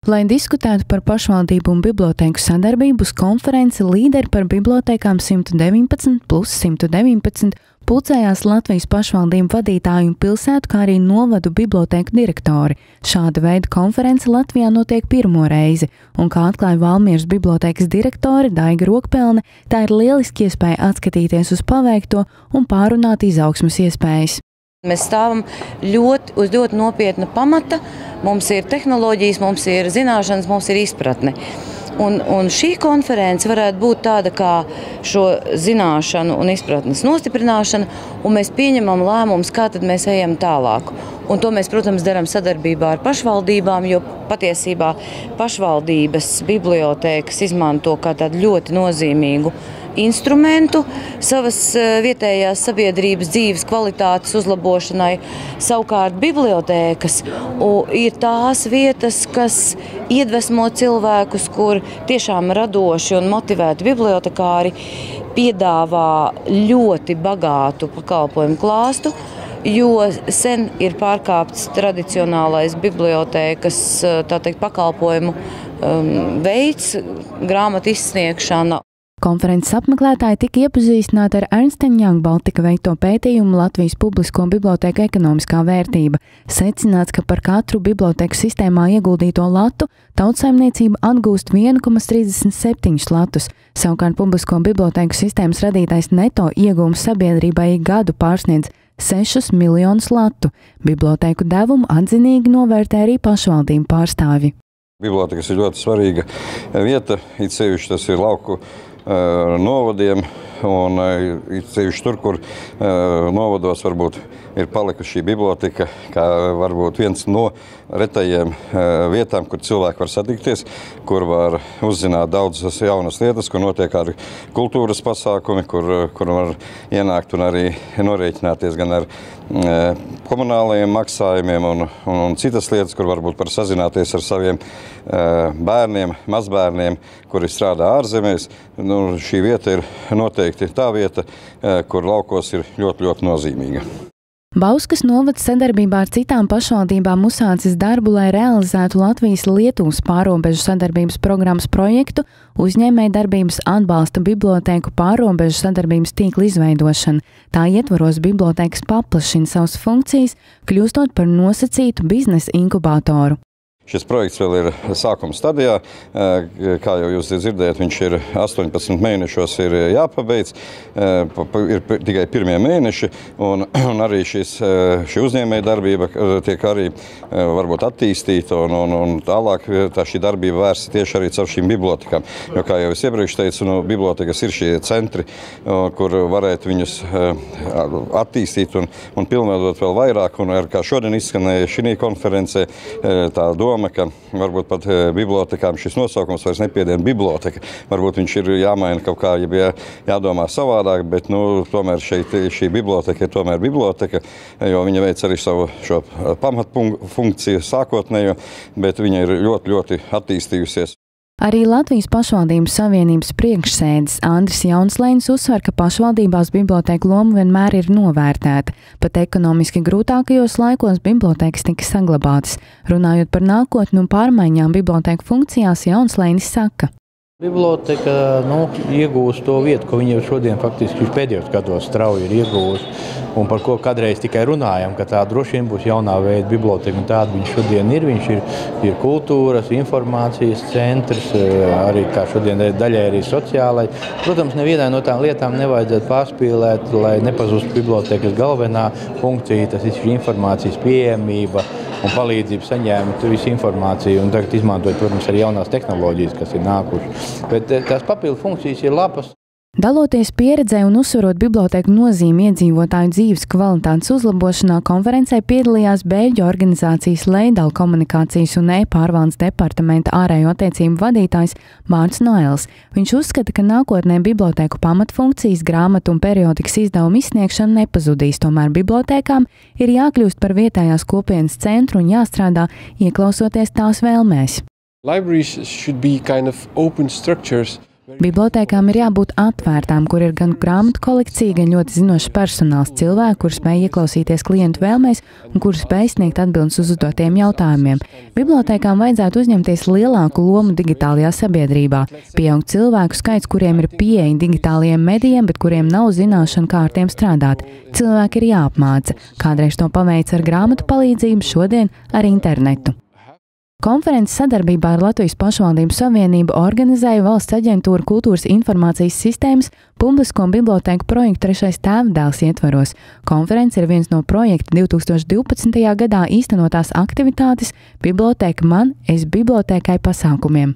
Lai diskutētu par pašvaldību un bibliotēku sadarbību, uz konferenci Līderi par bibliotēkām 119+119 pulcējās Latvijas pašvaldību vadītāju un pilsētu, kā arī novadu bibliotēku direktori. Šāda veida konference Latvijā notiek pirmo reizi, un kā atklāja Valmieras bibliotēkas direktore Daiga Rokpelne, tā ir lieliski iespēja atskatīties uz paveikto un pārunāt izaugsmes iespējas. Mēs stāvam uz ļoti nopietna pamata. Mums ir tehnoloģijas, mums ir zināšanas, mums ir izpratne. Un šī konference varētu būt tāda kā šo zināšanu un izpratnes nostiprināšana, un mēs pieņemam lēmumus, kā tad mēs ejam tālāk. Un to mēs, protams, darām sadarbībā ar pašvaldībām, jo patiesībā pašvaldības bibliotēkas izmanto kā tādu ļoti nozīmīgu instrumentu savas vietējās sabiedrības dzīves kvalitātes uzlabošanai. Savukārt bibliotēkas ir tās vietas, kas iedvesmo cilvēkus, kur tiešām radoši un motivēti bibliotekāri piedāvā ļoti bagātu pakalpojumu klāstu, jo sen ir pārkāpts tradicionālais bibliotēkas, tā teikt, pakalpojumu veids, grāmatu izsniegšana. Konferences apmeklētāji tika iepazīstināti ar Ernst & Young Baltika veikto pētījumu Latvijas publisko bibliotēku ekonomiskā vērtība. Secināts, ka par katru bibliotēku sistēmā ieguldīto latu tautsaimniecība atgūst 1,37 latus. Savukārt publisko bibliotēku sistēmas radītais neto iegūms sabiedrībai gadu pārsniedz 6 miljonus latu. Bibliotēku devumu atzinīgi novērtē arī pašvaldību pārstāvji. Bibliotēkas ir ļoti svarīga vieta, it sevišķi tas ir lauku novadiem, un ceļš tur, kur novados varbūt ir palikusi šī biblioteka, kā varbūt viens no retajiem vietām, kur cilvēki var satikties, kur var uzzināt daudzas jaunas lietas, kur notiek arī kultūras pasākumi, kur var ienākt un arī norēķināties gan ar komunālajiem maksājumiem un citas lietas, kur varbūt var sazināties ar saviem bērniem, mazbērniem, kuri strādā ārzemēs. Šī vieta ir noteikti tā vieta, kur laukos ir ļoti, ļoti nozīmīga. Bauskas novads sadarbībā ar citām pašvaldībām uzsācis darbu, lai realizētu Latvijas-Lietuvas pārrobežu sadarbības programmas projektu uzņēmējdarbības atbalsta bibliotēku pārrobežu sadarbības tīkla izveidošanu. Tā ietvaros bibliotēkas paplašina savas funkcijas, kļūstot par nosacītu biznesa inkubatoru. Šis projekts vēl ir sākuma stadijā. Kā jau jūs dzirdējat, viņš ir 18 mēnešos ir jāpabeidz. Ir tikai pirmie mēneši, un arī šī uzņēmējdarbība tiek arī varbūt attīstīta, un tālāk šī darbība vērsta tieši arī caur šīm bibliotekām. Jo, kā jau es iepriekš teicu, bibliotekas ir šie centri, kur varētu viņus attīstīt un pilnveidot vēl vairāk. Un kā šodien izskanēja šī konferencē, tā doma, ka varbūt pat bibliotekām šis nosaukums vairs nepiedien biblioteka. Varbūt viņš ir jāmaina kaut kā, ja jādomā savādāk, bet tomēr šī biblioteka ir tomēr biblioteka, jo viņa veic arī savu šo pamatfunkciju sākotnējo, bet viņa ir ļoti, ļoti attīstījusies. Arī Latvijas pašvaldības savienības priekšsēdis Andris Jaunslēns uzsver, ka pašvaldībās bibliotēku loma vienmēr ir novērtēta. Pat ekonomiski grūtākajos laikos bibliotēkas tika saglabātas. Runājot par nākotni un pārmaiņām bibliotēku funkcijās, Jaunslēnis saka. Biblioteka iegūst to vietu, ko viņa šodien faktiski pēdējos gados strauji ir iegūst, un par ko kādreiz tikai runājam, ka tā droši vien būs jaunā veida biblioteka, un tāda viņš šodien ir. Viņš ir kultūras, informācijas centrs, arī kā šodien daļai arī sociālai. Protams, nevienai no tām lietām nevajadzētu pārspīlēt, lai nepazustu bibliotekas galvenā funkcija, tas ir informācijas pieejamība un palīdzību saņēma visu informāciju, un tagad izmantojot, protams, arī jaunās tehnoloģijas, kas ir nākušas. Bet tās papildu funkcijas ir labas. Daloties pieredzē un uzsverot bibliotēku nozīmi iedzīvotāju dzīves kvalitātes uzlabošanā, konferencē piedalījās Bēļģu organizācijas Leidal komunikācijas un e-pārvaldes departamenta ārējo attiecību vadītājs Mārts Noels. Viņš uzskata, ka nākotnē bibliotēku pamatfunkcijas, grāmatu un periodikas izdevumu izsniegšana nepazudīs, tomēr bibliotēkām ir jākļūst par vietējās kopienas centru un jāstrādā, ieklausoties tās vēlmēs. Libraries should be kind of open structures Bibliotēkām ir jābūt atvērtām, kur ir gan grāmatu kolekcija, gan ļoti zinošs personāls, cilvēki, kur spēj ieklausīties klientu vēlmēs un kur spēj sniegt atbildes uz uzdotiem jautājumiem. Bibliotēkām vajadzētu uzņemties lielāku lomu digitālajā sabiedrībā. Pieaug cilvēku skaits, kuriem ir pieeja digitālajiem medijiem, bet kuriem nav zināšana, kā ar tiem strādāt. Cilvēki ir jāapmāca. Kādreiz to paveic ar grāmatu palīdzību, šodien ar internetu. Konferences sadarbībā ar Latvijas pašvaldību savienību organizēja Valsts aģentūra Kultūras informācijas sistēmas publisko bibliotēku projektu 3. tēvdēls ietvaros. Konference ir viens no projekta 2012. gadā īstenotās aktivitātes Bibliotēka man, es bibliotēkai pasākumiem.